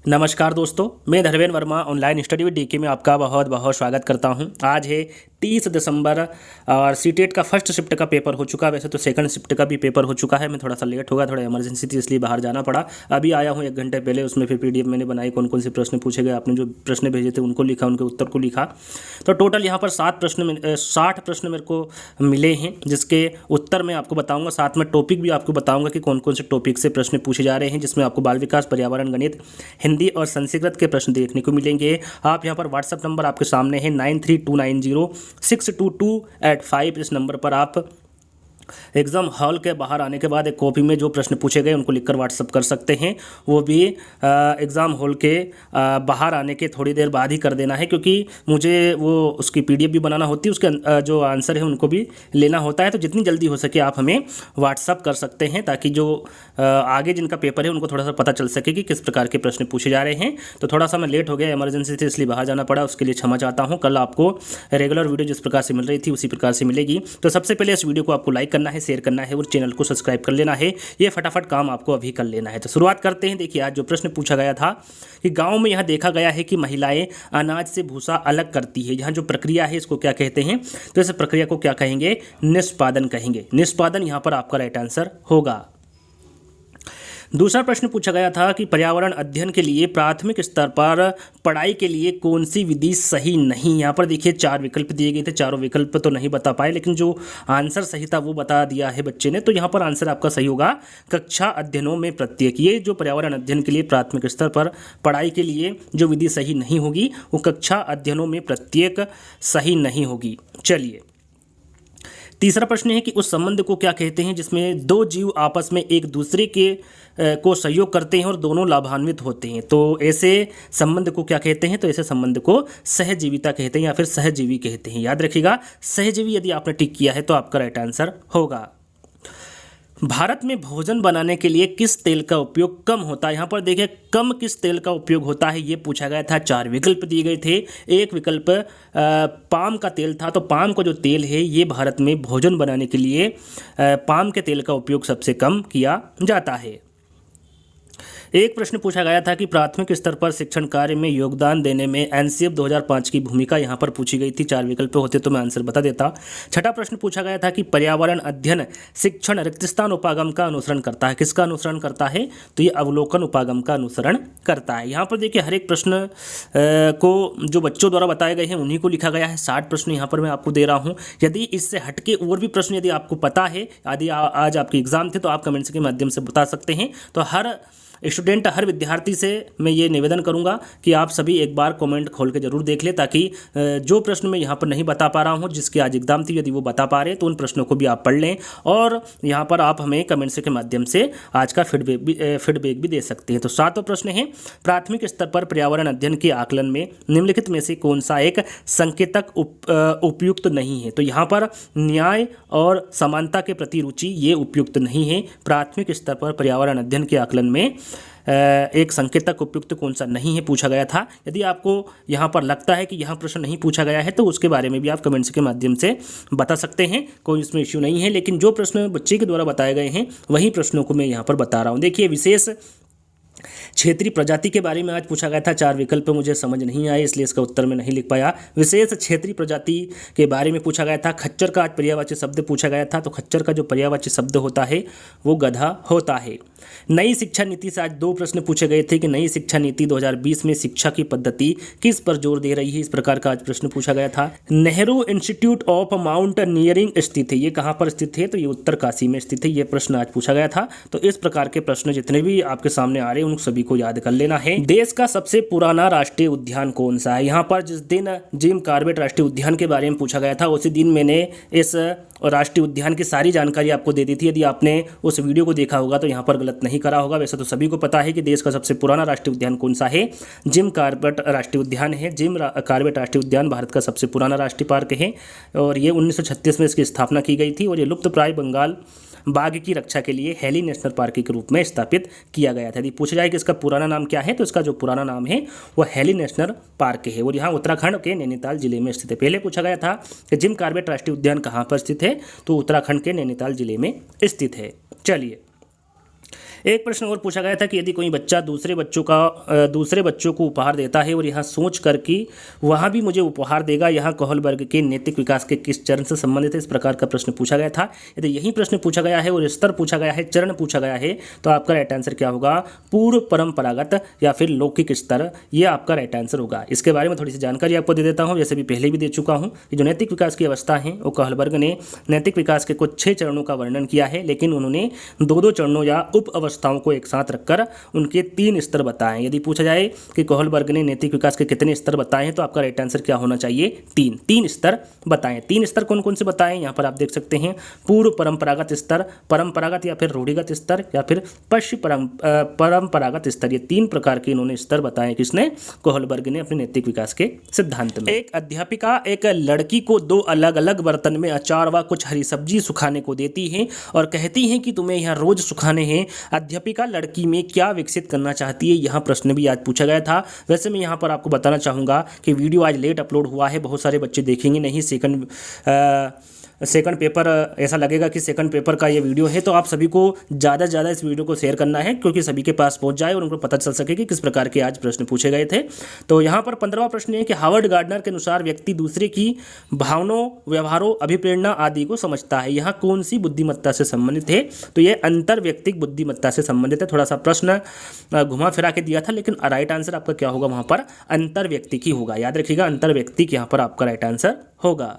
नमस्कार दोस्तों, मैं Dharmendra Verma online study with DK में आपका बहुत बहुत स्वागत करता हूं। आज है 30 दिसंबर और सीटेट का फर्स्ट शिफ्ट का पेपर हो चुका है। वैसे तो सेकंड शिफ्ट का भी पेपर हो चुका है। मैं थोड़ा सा लेट हो गया, थोड़ा इमरजेंसी थी इसलिए बाहर जाना पड़ा। अभी आया हूं 1 घंटे पहले। उसमें फिर पीडीएफ मैंने बनाई, कौन कौन से प्रश्न पूछे गए, आपने जो प्रश्न भेजे थे उनको लिखा, उनके उत्तर को लिखा। तो टोटल यहाँ पर 60 प्रश्न मेरे को मिले हैं, जिसके उत्तर मैं आपको बताऊँगा। साथ में टॉपिक भी आपको बताऊँगा कि कौन कौन से टॉपिक से प्रश्न पूछे जा रहे हैं, जिसमें आपको बाल विकास, पर्यावरण, गणित, हिंदी और संस्कृत के प्रश्न देखने को मिलेंगे। आप यहां पर व्हाट्सएप नंबर आपके सामने है 9329062285। इस नंबर पर आप एग्ज़ाम हॉल के बाहर आने के बाद एक कॉपी में जो प्रश्न पूछे गए उनको लिखकर व्हाट्सअप कर सकते हैं। वो भी एग्ज़ाम हॉल के बाहर आने के थोड़ी देर बाद ही कर देना है, क्योंकि मुझे वो उसकी पीडीएफ भी बनाना होती है, उसके जो आंसर है उनको भी लेना होता है। तो जितनी जल्दी हो सके आप हमें व्हाट्सअप कर सकते हैं, ताकि जो आगे जिनका पेपर है उनको थोड़ा सा पता चल सके कि किस प्रकार के प्रश्न पूछे जा रहे हैं। तो थोड़ा सा मैं लेट हो गया, इमरजेंसी थी इसलिए बाहर जाना पड़ा, उसके लिए क्षमा चाहता हूँ। कल आपको रेगुलर वीडियो जिस प्रकार से मिल रही थी उसी प्रकार से मिलेगी। तो सबसे पहले इस वीडियो को आपको लाइक करना है, शेयर करना है और चैनल को सब्सक्राइब कर लेना है। ये फटाफट काम आपको अभी कर लेना है। तो शुरुआत करते हैं। देखिए, आज जो प्रश्न पूछा गया था कि गांव में यह देखा गया है कि महिलाएं अनाज से भूसा अलग करती है। यहाँ जो प्रक्रिया है इसको क्या कहते हैं? तो इस प्रक्रिया को क्या कहेंगे? निष्पादन कहेंगे। निष्पादन यहाँ पर आपका राइट आंसर होगा। दूसरा प्रश्न पूछा गया था कि पर्यावरण अध्ययन के लिए प्राथमिक स्तर पर पढ़ाई के लिए कौन सी विधि सही नहीं। यहाँ पर देखिए 4 विकल्प दिए गए थे, चारों विकल्प तो नहीं बता पाए, लेकिन जो आंसर सही था वो बता दिया है बच्चे ने। तो यहाँ पर आंसर आपका सही होगा, कक्षा अध्ययनों में प्रत्येक। ये जो पर्यावरण अध्ययन के लिए प्राथमिक स्तर पर पढ़ाई के लिए जो विधि सही नहीं होगी वो कक्षा अध्ययनों में प्रत्येक सही नहीं होगी। चलिए, तीसरा प्रश्न है कि उस संबंध को क्या कहते हैं जिसमें 2 जीव आपस में एक दूसरे के को सहयोग करते हैं और दोनों लाभान्वित होते हैं। तो ऐसे संबंध को क्या कहते हैं? तो ऐसे संबंध को सहजीविता कहते हैं या फिर सहजीवी कहते हैं। याद रखिएगा, सहजीवी यदि आपने टिक किया है तो आपका राइट आंसर होगा। भारत में भोजन बनाने के लिए किस तेल का उपयोग कम होता है? यहाँ पर देखिए, कम किस तेल का उपयोग होता है ये पूछा गया था। 4 विकल्प दिए गए थे। एक विकल्प पाम का तेल था। तो पाम का जो तेल है ये भारत में भोजन बनाने के लिए पाम के तेल का उपयोग सबसे कम किया जाता है। एक प्रश्न पूछा गया था कि प्राथमिक स्तर पर शिक्षण कार्य में योगदान देने में एनसीएफ 2005 की भूमिका यहाँ पर पूछी गई थी। 4 विकल्प होते तो मैं आंसर बता देता। छठा प्रश्न पूछा गया था कि पर्यावरण अध्ययन शिक्षण रिक्त स्थान उपागम का अनुसरण करता है। किसका अनुसरण करता है? तो ये अवलोकन उपागम का अनुसरण करता है। यहाँ पर देखिए, हर एक प्रश्न को जो बच्चों द्वारा बताए गए हैं उन्हीं को लिखा गया है। 60 प्रश्न यहाँ पर मैं आपको दे रहा हूँ। यदि इससे हटके और भी प्रश्न यदि आपको पता है, यदि आज आपके एग्जाम थे, तो आप कमेंट्स के माध्यम से बता सकते हैं। तो हर स्टूडेंट, हर विद्यार्थी से मैं ये निवेदन करूंगा कि आप सभी एक बार कमेंट खोल के जरूर देख लें, ताकि जो प्रश्न मैं यहाँ पर नहीं बता पा रहा हूँ, जिसकी आज एग्जाम थी, यदि वो बता पा रहे हैं तो उन प्रश्नों को भी आप पढ़ लें। और यहाँ पर आप हमें कमेंट्स के माध्यम से आज का फीडबैक भी दे सकते हैं। तो 7वां प्रश्न है, प्राथमिक स्तर पर पर्यावरण अध्ययन के आकलन में निम्नलिखित में से कौन सा एक संकेतक उपयुक्त नहीं है? तो यहाँ पर न्याय और समानता के प्रति रुचि ये उपयुक्त नहीं है। प्राथमिक स्तर पर पर्यावरण अध्ययन के आकलन में एक संकेतक उपयुक्त कौन सा नहीं है पूछा गया था। यदि आपको यहाँ पर लगता है कि यहाँ प्रश्न नहीं पूछा गया है तो उसके बारे में भी आप कमेंट्स के माध्यम से बता सकते हैं, कोई इसमें इश्यू नहीं है। लेकिन जो प्रश्न बच्चे के द्वारा बताए गए हैं वही प्रश्नों को मैं यहाँ पर बता रहा हूँ। देखिए, विशेष क्षेत्रीय प्रजाति के बारे में आज पूछा गया था। 4 विकल्प मुझे समझ नहीं आए, इसलिए इसका उत्तर मैं नहीं लिख पाया। विशेष क्षेत्रीय प्रजाति के बारे में पूछा गया था। खच्चर का आज पर्यायवाची शब्द पूछा गया था। तो खच्चर का जो पर्यायवाची शब्द होता है वो गधा होता है। नई शिक्षा नीति से आज 2 प्रश्न पूछे गए थे कि नई शिक्षा नीति 2020 में शिक्षा की पद्धति किस पर जोर दे रही है। इस प्रकार का आज प्रश्न पूछा गया था। नेहरू इंस्टीट्यूट ऑफ माउंटेनियरिंग स्थित है। ये कहाँ पर स्थित है? तो ये उत्तरकाशी में स्थित है। ये प्रश्न आज पूछा गया था। तो इस प्रकार के प्रश्न जितने भी आपके सामने आ रहे हैं उन सभी को याद कर लेना है। देश का सबसे पुराना राष्ट्रीय उद्यान कौन सा है? यहाँ पर जिस दिन जिम कॉर्बेट राष्ट्रीय उद्यान के बारे में पूछा गया था उसी दिन मैंने इस राष्ट्रीय उद्यान की सारी जानकारी आपको दे दी थी। यदि आपने उस वीडियो को देखा होगा तो यहाँ पर गलत नहीं करा होगा। वैसे तो सभी को पता है कि देश का सबसे पुराना राष्ट्रीय उद्यान कौन सा है? जिम कॉर्बेट राष्ट्रीय उद्यान है। जिम कॉर्बेट राष्ट्रीय उद्यान भारत का सबसे पुराना राष्ट्रीय पार्क है और ये 1936 में इसकी स्थापना की गई थी और ये लुप्तप्राय बंगाल बाघ की रक्षा के लिए हेली नेशनल पार्क के रूप में स्थापित किया गया था। यदि पूछा जाए कि इसका पुराना नाम क्या है तो इसका जो पुराना नाम है वो हेली नेशनल पार्क है और यहाँ उत्तराखंड के नैनीताल जिले में स्थित है। पहले पूछा गया था कि जिम कॉर्बेट राष्ट्रीय उद्यान कहाँ पर स्थित है, तो उत्तराखंड के नैनीताल जिले में स्थित है। चलिए, एक प्रश्न और पूछा गया था कि यदि कोई बच्चा दूसरे बच्चों को उपहार देता है और यहाँ सोच कर कि वहाँ भी मुझे उपहार देगा, यहाँ कोहलबर्ग के नैतिक विकास के किस चरण से संबंधित है, इस प्रकार का प्रश्न पूछा गया था। यदि यही प्रश्न पूछा गया है और स्तर पूछा गया है, चरण पूछा गया है, तो आपका राइट आंसर क्या होगा? पूर्व परंपरागत या फिर लौकिक स्तर, ये आपका राइट आंसर होगा। इसके बारे में थोड़ी सी जानकारी आपको दे देता हूँ, जैसे भी पहले भी दे चुका हूँ कि जो नैतिक विकास की अवस्था है वो कोहलबर्ग ने नैतिक विकास के कुछ 6 चरणों का वर्णन किया है, लेकिन उन्होंने 2-2 चरणों या उप अवस्थाओं को एक साथ रखकर उनके 3 स्तर बताए। यदि पूछा जाए कि कोहलबर्ग ने नैतिक विकास के कितने स्तर बताए हैं, तो आपका राइट आंसर क्या होना चाहिए? 3 स्तर बताएं। 3 स्तर कौन कौन से बताएं? यहाँ पर आप देख सकते हैं, पूर्व परंपरागत स्तर, परंपरागत या फिर रूढ़िगत स्तर, या फिर पश्चिम परंपरागत स्तर। ये 3 प्रकार के इन्होंने स्तर बताए किसने? कोहलबर्ग ने अपने नैतिक विकास के सिद्धांत में। एक अध्यापिका एक लड़की को 2 अलग अलग बर्तन में अचार व कुछ हरी सब्जी सुखाने को देती है और कहती है कि तुम्हें यह रोज सुखाने हैं। अध्यापिका लड़की में क्या विकसित करना चाहती है? यहाँ प्रश्न भी आज पूछा गया था। वैसे मैं यहाँ पर आपको बताना चाहूँगा कि वीडियो आज लेट अपलोड हुआ है, बहुत सारे बच्चे देखेंगे नहीं। सेकंड पेपर, ऐसा लगेगा कि सेकंड पेपर का ये वीडियो है, तो आप सभी को ज़्यादा से ज़्यादा इस वीडियो को शेयर करना है, क्योंकि सभी के पास पहुंच जाए और उनको पता चल सके कि किस प्रकार के आज प्रश्न पूछे गए थे। तो यहाँ पर 15वां प्रश्न है कि हार्वर्ड गार्डनर के अनुसार व्यक्ति दूसरे की भावनाओं, व्यवहारों, अभिप्रेरणा आदि को समझता है। यहाँ कौन सी बुद्धिमत्ता से संबंधित है? तो ये अंतर व्यक्तिक बुद्धिमत्ता से संबंधित है। थोड़ा सा प्रश्न घुमा फिरा के दिया था, लेकिन राइट आंसर आपका क्या होगा? वहाँ पर अंतर व्यक्तिक ही होगा। याद रखिएगा, अंतर व्यक्तिक यहाँ पर आपका राइट आंसर होगा।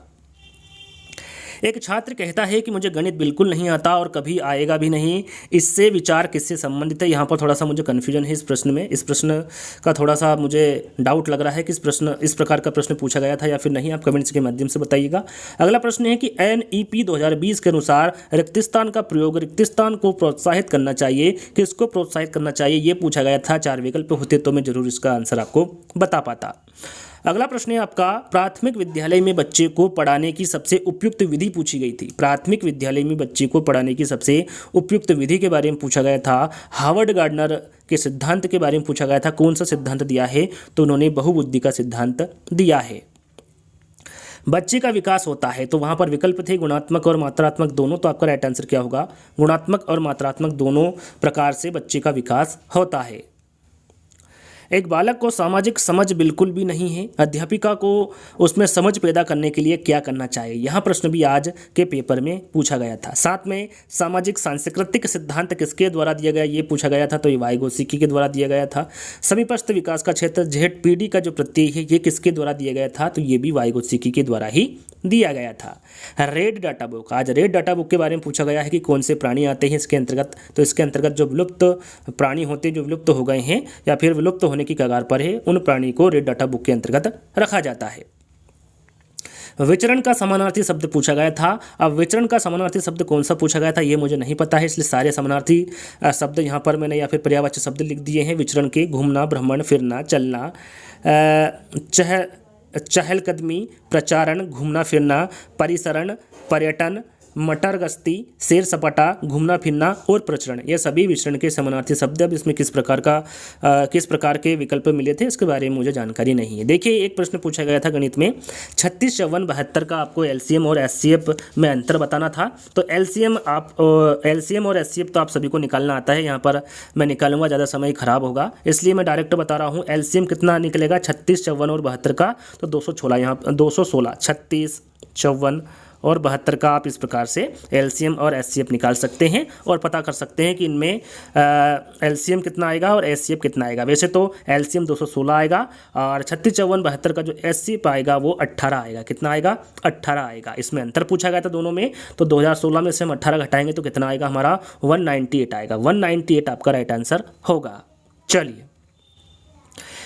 एक छात्र कहता है कि मुझे गणित बिल्कुल नहीं आता और कभी आएगा भी नहीं, इससे विचार किससे संबंधित है? यहाँ पर थोड़ा सा मुझे कन्फ्यूजन है इस प्रश्न में। इस प्रश्न का थोड़ा सा मुझे डाउट लग रहा है कि इस प्रकार का प्रश्न पूछा गया था या फिर नहीं। आप कमेंट्स के माध्यम से बताइएगा। अगला प्रश्न है कि NEP 2020 के अनुसार रिक्तिस्थान का प्रयोग रिक्तिस्थान को प्रोत्साहित करना चाहिए, किसको प्रोत्साहित करना चाहिए, ये पूछा गया था। 4 विकल्प होते तो मैं जरूर इसका आंसर आपको बता पाता। अगला प्रश्न है आपका, प्राथमिक विद्यालय में बच्चे को पढ़ाने की सबसे उपयुक्त विधि पूछी गई थी। प्राथमिक विद्यालय में बच्चे को पढ़ाने की सबसे उपयुक्त विधि के बारे में पूछा गया था। हार्वर्ड गार्डनर के सिद्धांत के बारे में पूछा गया था। कौन सा सिद्धांत दिया है? तो उन्होंने बहुबुद्धि का सिद्धांत दिया है। बच्चे का विकास होता है, तो वहाँ पर विकल्प थे गुणात्मक और मात्रात्मक दोनों। तो आपका राइट आंसर क्या होगा? गुणात्मक और मात्रात्मक दोनों प्रकार से बच्चे का विकास होता है। एक बालक को सामाजिक समझ बिल्कुल भी नहीं है, अध्यापिका को उसमें समझ पैदा करने के लिए क्या करना चाहिए? यहाँ प्रश्न भी आज के पेपर में पूछा गया था। साथ में सामाजिक सांस्कृतिक सिद्धांत किसके द्वारा दिया गया, ये पूछा गया था। तो ये वाइगोत्स्की के द्वारा दिया गया था। समीपस्थ विकास का क्षेत्र ZPD का जो प्रत्यय है, ये किसके द्वारा दिया गया था? तो ये भी वाइगोत्स्की के द्वारा ही दिया गया था। रेड डाटा बुक, आज रेड डाटा बुक के बारे में पूछा गया है कि कौन से प्राणी आते हैं इसके अंतर्गत। तो इसके अंतर्गत जो विलुप्त प्राणी होते हैं, जो विलुप्त हो गए हैं या फिर विलुप्त होने की कगार पर है, उन प्राणी को रेड डाटा बुक के अंतर्गत रखा जाता है। विचरण का समानार्थी शब्द पूछा गया था। अब विचरण का समानार्थी शब्द कौन सा पूछा गया था, ये मुझे नहीं पता है, इसलिए सारे समानार्थी शब्द यहाँ पर मैंने या फिर पर्यायवाची शब्द लिख दिए हैं विचरण के। घूमना, भ्रमण, फिरना, चलना, चहलकदमी, प्रचारण, घूमना फिरना, परिसरण, पर्यटन, मटर गश्ती, सैर सपाटा, घूमना फिरना और प्रचरण, ये सभी विचरण के समानार्थी शब्द। अब इसमें किस प्रकार के विकल्प मिले थे, इसके बारे में मुझे जानकारी नहीं है। देखिए, एक प्रश्न पूछा गया था गणित में 36, 54, 72 का आपको LCM और SCF में अंतर बताना था। तो LCM और SCF तो आप सभी को निकालना आता है। यहाँ पर मैं निकालूंगा, ज़्यादा समय खराब होगा, इसलिए मैं डायरेक्ट बता रहा हूँ। LCM कितना निकलेगा 36, 54 और 72 का? तो 216, यहाँ 216, 36, 54 और 72 का आप इस प्रकार से LCM और SCF निकाल सकते हैं और पता कर सकते हैं कि इनमें LCM कितना आएगा और SCF कितना आएगा। वैसे तो LCM 216 आएगा और 36, 54, 72 का जो SCF आएगा वो 18 आएगा। कितना आएगा? 18 आएगा। इसमें अंतर पूछा गया था दोनों में, तो 2016 में से हम 18 घटाएंगे तो कितना आएगा हमारा? 198 आएगा। 198 आपका राइट आंसर होगा। चलिए,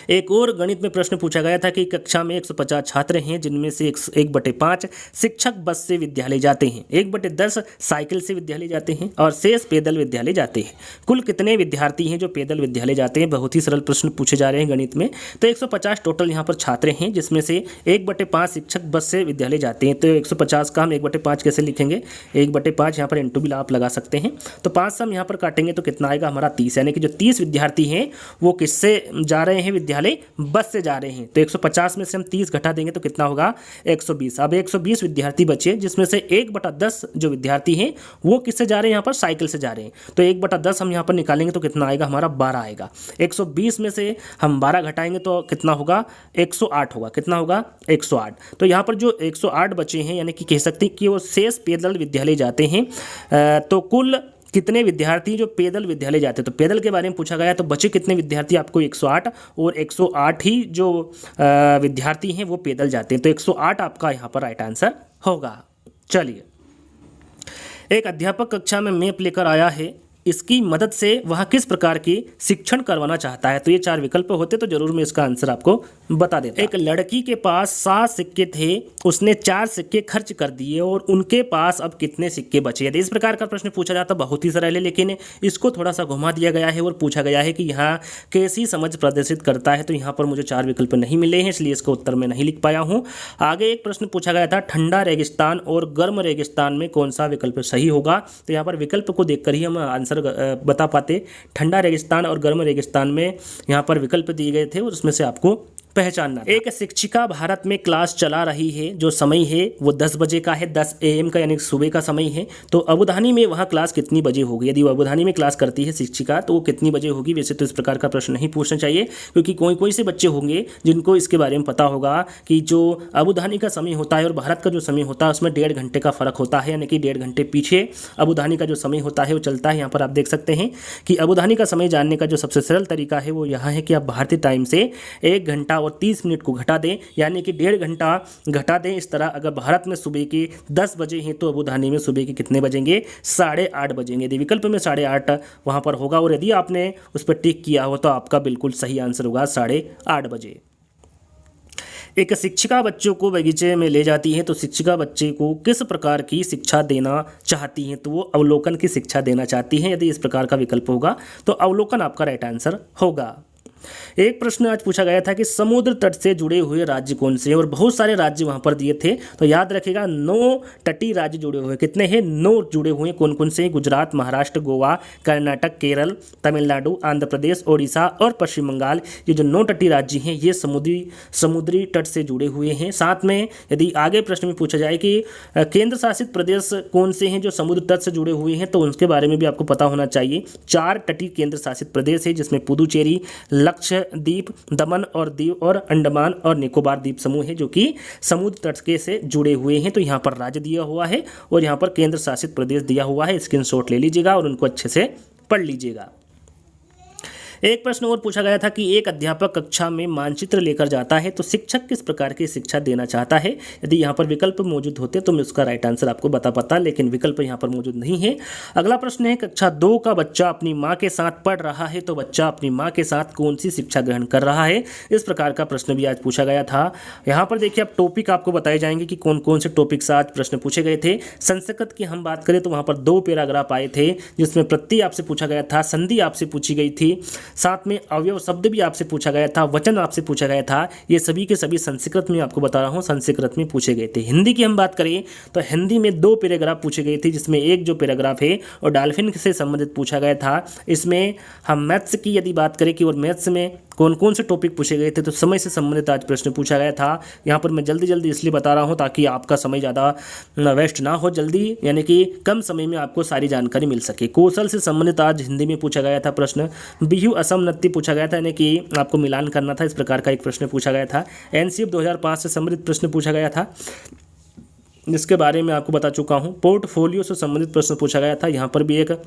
एक और गणित में प्रश्न पूछा गया था कि कक्षा में 150 छात्र हैं, जिनमें से 1/5 शिक्षक बस से विद्यालय जाते हैं, 1/10 साइकिल से विद्यालय जाते हैं और शेष पैदल विद्यालय जाते हैं। कुल कितने विद्यार्थी हैं जो पैदल विद्यालय जाते हैं? बहुत ही सरल प्रश्न पूछे जा रहे हैं गणित में। तो 150 टोटल यहाँ पर छात्र हैं, जिसमें से 1/5 शिक्षक बस से विद्यालय जाते हैं। तो 150 का हम 1/5 कैसे लिखेंगे? 1/5 यहाँ पर इंटू भी आप लगा सकते हैं। तो 5 से हम यहाँ पर काटेंगे तो कितना आएगा हमारा? 30, यानी कि जो 30 विद्यार्थी हैं वो किससे जा रहे हैं विद्यालय? विद्यालय बस से जा रहे हैं। तो 150 में से हम 30 घटा देंगे तो कितना होगा 120। अब 120 विद्यार्थी बचे जिसमें से 1/10 जो विद्यार्थी हैं वो किससे जा रहे हैं, यहाँ पर साइकिल से जा रहे हैं। तो 1/10 हम यहाँ पर निकालेंगे तो कितना आएगा हमारा 12 आएगा। 120 में से हम 12 घटाएंगे तो कितना होगा 108 होगा। कितना होगा 108। तो यहाँ पर जो 108 बचे हैं यानी कि कह सकते हैं कि वो शेष पैदल विद्यालय जाते हैं। तो कुल कितने विद्यार्थी जो पैदल विद्यालय जाते हैं, तो पैदल के बारे में पूछा गया। तो बचे कितने विद्यार्थी आपको 108 और 108 ही जो विद्यार्थी हैं वो पैदल जाते हैं। तो 108 आपका यहाँ पर राइट आंसर होगा। चलिए, एक अध्यापक कक्षा में मैप लेकर आया है, इसकी मदद से वह किस प्रकार की शिक्षण करवाना चाहता है। तो ये 4 विकल्प होते तो जरूर मैं इसका आंसर आपको बता देता। एक लड़की के पास 7 सिक्के थे, उसने 4 सिक्के खर्च कर दिए और उनके पास अब कितने सिक्के बचे। यदि इस प्रकार का प्रश्न पूछा जाता बहुत ही सरल है, लेकिन इसको थोड़ा सा घुमा दिया गया है और पूछा गया है कि यहाँ कैसी समझ प्रदर्शित करता है। तो यहाँ पर मुझे 4 विकल्प नहीं मिले हैं, इसलिए इसका उत्तर मैं नहीं लिख पाया हूँ। आगे एक प्रश्न पूछा गया था, ठंडा रेगिस्तान और गर्म रेगिस्तान में कौन सा विकल्प सही होगा। तो यहाँ पर विकल्प को देखकर ही हम आंसर बता पाते। ठंडा रेगिस्तान और गर्म रेगिस्तान में यहाँ पर विकल्प दिए गए थे और उसमें से आपको पहचानना। एक शिक्षिका भारत में क्लास चला रही है, जो समय है वो 10 बजे का है, 10 AM का यानी सुबह का समय है। तो अबुधानी में वहाँ क्लास कितनी बजे होगी। यदि वो अबुधानी में क्लास करती है शिक्षिका तो वो कितनी बजे होगी। वैसे तो इस प्रकार का प्रश्न नहीं पूछना चाहिए, क्योंकि कोई से बच्चे होंगे जिनको इसके बारे में पता होगा कि जो अबुधानी का समय होता है और भारत का जो समय होता है उसमें 1.5 घंटे का फर्क होता है, यानी कि 1.5 घंटे पीछे अबुधानी का जो समय होता है वो चलता है। यहाँ पर आप देख सकते हैं कि अबुधानी का समय जानने का जो सबसे सरल तरीका है वो यहाँ है कि आप भारतीय टाइम से 1 घंटा और 30 मिनट को घटा दें, यानी कि 1.5 घंटा घटा दें। इस तरह अगर भारत में सुबह के 10 बजे हैं तो अबुधानी में सुबह के कितने बजेंगे 8:30 बजेंगे। यदि विकल्प में 8:30 वहाँ पर होगा और यदि आपने उस पर टिक किया हो तो आपका बिल्कुल सही आंसर होगा 8:30 बजे। एक शिक्षिका बच्चों को बगीचे में ले जाती है, तो शिक्षिका बच्चे को किस प्रकार की शिक्षा देना चाहती हैं। तो वो अवलोकन की शिक्षा देना चाहती हैं। यदि इस प्रकार का विकल्प होगा तो अवलोकन आपका राइट आंसर होगा। एक प्रश्न आज पूछा गया था कि समुद्र तट से जुड़े हुए राज्य कौन से हैं, और बहुत सारे राज्य वहां पर दिए थे। तो याद रखिएगा 9 तटीय राज्य जुड़े हुए। कितने हैं 9 जुड़े हुए। कौन कौन से? गुजरात, महाराष्ट्र, गोवा, कर्नाटक, केरल, तमिलनाडु, आंध्र प्रदेश, ओडिशा और पश्चिम बंगाल। ये जो 9 तटीय राज्य हैं ये समुद्री तट से जुड़े हुए हैं। साथ में यदि आगे प्रश्न में पूछा जाए कि केंद्र शासित प्रदेश कौन से हैं जो समुद्र तट से जुड़े हुए हैं, तो उनके बारे में भी आपको पता होना चाहिए। 4 तटीय केंद्र शासित प्रदेश है, जिसमें पुदुचेरी, लक्षद्वीप, दमन और दीव और अंडमान और निकोबार द्वीप समूह है, जो कि समुद्र तट के से जुड़े हुए हैं। तो यहाँ पर राज्य दिया हुआ है और यहाँ पर केंद्र शासित प्रदेश दिया हुआ है। स्क्रीनशॉट ले लीजिएगा और उनको अच्छे से पढ़ लीजिएगा। एक प्रश्न और पूछा गया था कि एक अध्यापक कक्षा में मानचित्र लेकर जाता है, तो शिक्षक किस प्रकार की शिक्षा देना चाहता है। यदि यहाँ पर विकल्प मौजूद होते तो मैं उसका राइट आंसर आपको बता पाता, लेकिन विकल्प यहाँ पर मौजूद नहीं है। अगला प्रश्न है, कक्षा 2 का बच्चा अपनी माँ के साथ पढ़ रहा है, तो बच्चा अपनी माँ के साथ कौन सी शिक्षा ग्रहण कर रहा है। इस प्रकार का प्रश्न भी आज पूछा गया था। यहाँ पर देखिए अब टॉपिक आपको बताए जाएंगे कि कौन कौन से टॉपिक से आज प्रश्न पूछे गए थे। संस्कृत की हम बात करें तो वहाँ पर 2 पैराग्राफ आए थे, जिसमें प्रत्यय आपसे पूछा गया था, संधि आपसे पूछी गई थी, साथ में अवयव शब्द भी आपसे पूछा गया था, वचन आपसे पूछा गया था। ये सभी के सभी संस्कृत में आपको बता रहा हूँ, संस्कृत में पूछे गए थे। हिंदी की हम बात करें तो हिंदी में 2 पैराग्राफ पूछे गए थे, जिसमें एक जो पैराग्राफ है और डॉल्फिन से संबंधित पूछा गया था। इसमें हम मैथ्स की यदि बात करें कि और मैथ्स में कौन कौन से टॉपिक पूछे गए थे, तो समय से संबंधित आज प्रश्न पूछा गया था। यहाँ पर मैं जल्दी इसलिए बता रहा हूँ ताकि आपका समय ज़्यादा वेस्ट ना हो, जल्दी यानी कि कम समय में आपको सारी जानकारी मिल सके। कौशल से संबंधित आज हिंदी में पूछा गया था प्रश्न। बिहू असम नृत्य पूछा गया था, यानी कि आपको मिलान करना था, इस प्रकार का एक प्रश्न पूछा गया था। एनसीएफ 2005 से संबंधित प्रश्न पूछा गया था, जिसके बारे में आपको बता चुका हूँ। पोर्टफोलियो से संबंधित प्रश्न पूछा गया था, यहाँ पर भी एक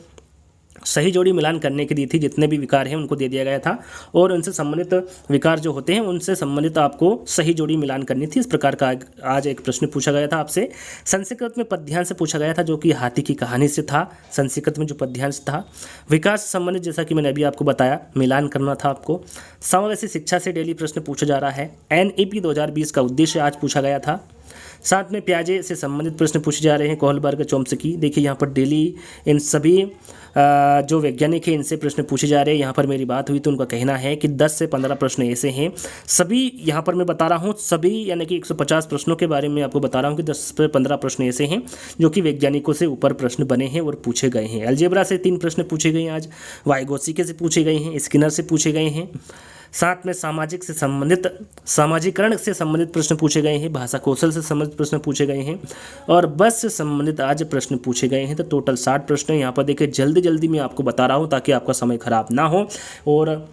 सही जोड़ी मिलान करने की दी थी, जितने भी विकार हैं उनको दे दिया गया था और उनसे संबंधित विकार जो होते हैं उनसे संबंधित आपको सही जोड़ी मिलान करनी थी। इस प्रकार का आज एक प्रश्न पूछा गया था आपसे। संस्कृत में पद्यांश से पूछा गया था, जो कि हाथी की कहानी से था। संस्कृत में जो पद्यांश था विकास से संबंधित, जैसा कि मैंने अभी आपको बताया, मिलान करना था आपको। समावेशी शिक्षा से डेली प्रश्न पूछा जा रहा है। NEP 2020 का उद्देश्य आज पूछा गया था। साथ में प्याजे से संबंधित प्रश्न पूछे जा रहे हैं, कोहलबर्ग, चोम्स्की। देखिए यहाँ पर डेली इन सभी जो वैज्ञानिक हैं इनसे प्रश्न पूछे जा रहे हैं। यहाँ पर मेरी बात हुई तो उनका कहना है कि 10 से 15 प्रश्न ऐसे हैं, सभी यहाँ पर मैं बता रहा हूँ, सभी यानी कि 150 प्रश्नों के बारे में आपको बता रहा हूँ कि 10 से 15 प्रश्न ऐसे हैं जो कि वैज्ञानिकों से ऊपर प्रश्न बने हैं और पूछे गए हैं। अलजेब्रा से 3 प्रश्न पूछे गए हैं आज, वाइगोत्स्की से पूछे गए हैं, स्किनर से पूछे गए हैं। साथ में सामाजिकरण से संबंधित प्रश्न पूछे गए हैं, भाषा कौशल से संबंधित प्रश्न पूछे गए हैं और बस से संबंधित आज प्रश्न पूछे गए हैं। तो टोटल 60 प्रश्न यहाँ पर देखिए, जल्दी जल्दी मैं आपको बता रहा हूँ ताकि आपका समय खराब ना हो। और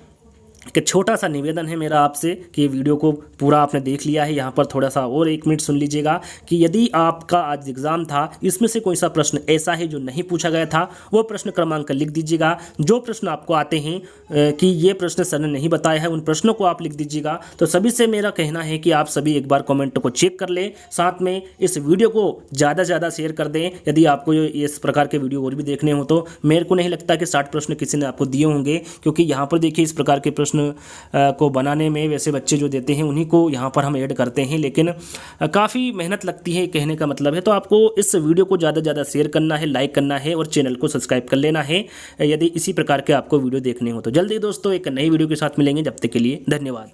एक छोटा सा निवेदन है मेरा आपसे कि ये वीडियो को पूरा आपने देख लिया है, यहाँ पर थोड़ा सा और 1 मिनट सुन लीजिएगा कि यदि आपका आज एग्ज़ाम था, इसमें से कोई सा प्रश्न ऐसा है जो नहीं पूछा गया था, वो प्रश्न क्रमांक लिख दीजिएगा। जो प्रश्न आपको आते हैं कि ये प्रश्न सर ने नहीं बताया है, उन प्रश्नों को आप लिख दीजिएगा। तो सभी से मेरा कहना है कि आप सभी एक बार कॉमेंट को चेक कर लें, साथ में इस वीडियो को ज़्यादा से ज़्यादा शेयर कर दें। यदि आपको इस प्रकार के वीडियो और भी देखने हो तो मेरे को नहीं लगता कि 60 प्रश्न किसी ने आपको दिए होंगे, क्योंकि यहाँ पर देखिए इस प्रकार के प्रश्न को बनाने में वैसे बच्चे जो देते हैं उन्हीं को यहाँ पर हम ऐड करते हैं, लेकिन काफ़ी मेहनत लगती है, कहने का मतलब है। तो आपको इस वीडियो को ज़्यादा से ज़्यादा शेयर करना है, लाइक करना है और चैनल को सब्सक्राइब कर लेना है यदि इसी प्रकार के आपको वीडियो देखने हो तो। जल्दी दोस्तों एक नई वीडियो के साथ मिलेंगे, जब तक के लिए धन्यवाद।